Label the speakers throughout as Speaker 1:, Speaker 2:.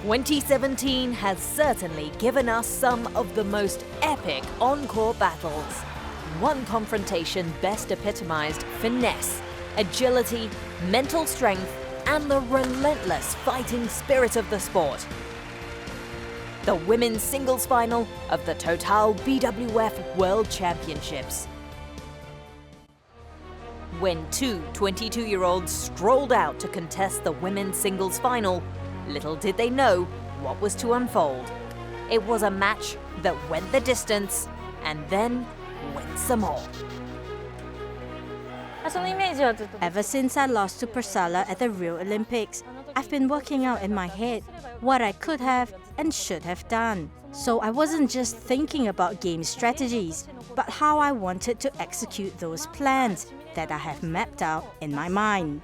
Speaker 1: 2017 has certainly given us some of the most epic on-court battles. One confrontation best epitomized finesse, agility, mental strength, and the relentless fighting spirit of the sport. The women's singles final of the Total BWF World Championships. When two 22-year-olds strolled out to contest the women's singles final, little did they know what was to unfold. It was a match that went the distance and then went some more.
Speaker 2: Ever since I lost to Prarsala at the Rio Olympics, I've been working out in my head what I could have and should have done. So I wasn't just thinking about game strategies, but how I wanted to execute those plans that I have mapped out in my mind.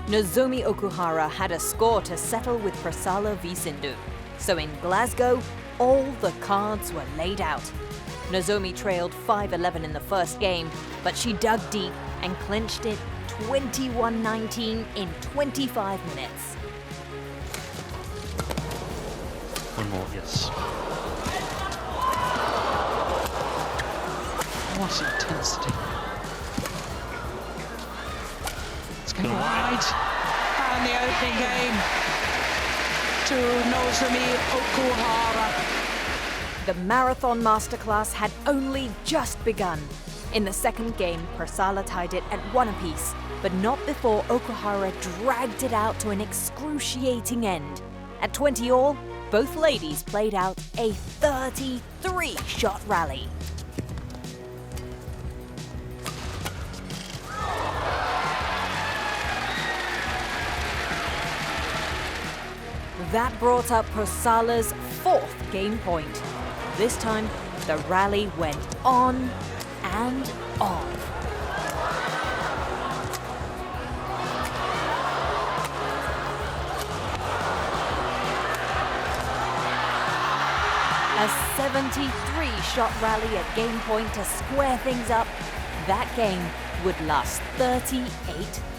Speaker 1: Nozomi Okuhara had a score to settle with Prarsala v Sindhu. So in Glasgow, all the cards were laid out. Nozomi trailed 5-11 in the first game, but she dug deep and clinched it 21-19 in 25 minutes.
Speaker 3: One more, yes. What intensity. It's going wide.
Speaker 4: And the opening game to Nozomi Okuhara.
Speaker 1: The marathon masterclass had only just begun. In the second game, Prarsala tied it at 1 apiece, but not before Okuhara dragged it out to an excruciating end. At 20 all, both ladies played out a 33-shot rally. That brought up Prarsala's 4th game point. This time, the rally went on and on. A 73-shot rally at game point to square things up. That game would last 38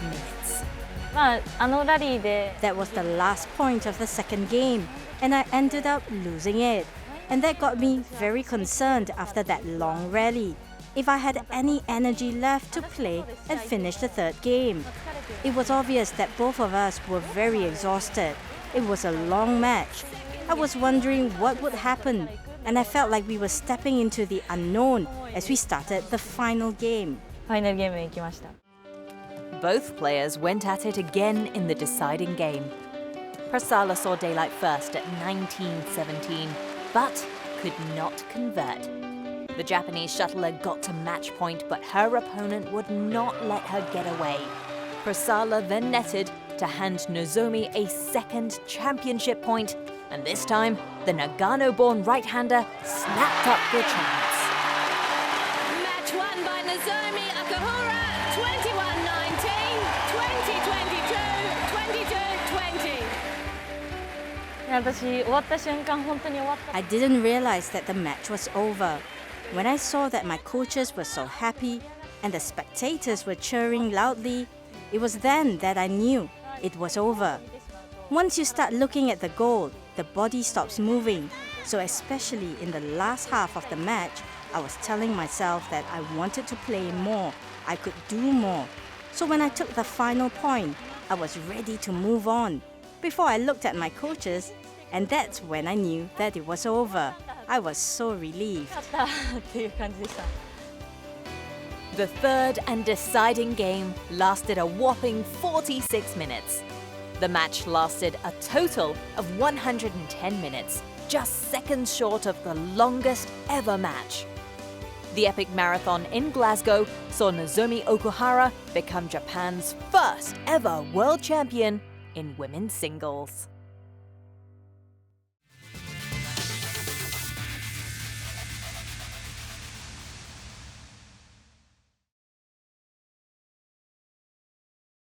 Speaker 1: minutes.
Speaker 2: That was the last point of the second game, and I ended up losing it. And that got me very concerned after that long rally, if I had any energy left to play and finish the third game. It was obvious that both of us were very exhausted. It was a long match. I was wondering what would happen, and I felt like we were stepping into the unknown as we started the final game.
Speaker 1: Both players went at it again in the deciding game. Prarsala saw daylight first at 19-17, but could not convert. The Japanese shuttler got to match point, but her opponent would not let her get away. Prarsala then netted to hand Nozomi a second championship point, and this time, the Nagano-born right-hander snapped up the chance.
Speaker 5: Match won by Nozomi Okuhara, 21-19, 20-22, 20-20.
Speaker 2: I didn't realize that the match was over. When I saw that my coaches were so happy and the spectators were cheering loudly, it was then that I knew it was over. Once you start looking at the goal, the body stops moving. So especially in the last half of the match, I was telling myself that I wanted to play more, I could do more. So when I took the final point, I was ready to move on. Before I looked at my coaches, and that's when I knew that it was over. I was so relieved.
Speaker 1: The third and deciding game lasted a whopping 46 minutes. The match lasted a total of 110 minutes, just seconds short of the longest ever match. The epic marathon in Glasgow saw Nozomi Okuhara become Japan's first ever world champion in women's singles.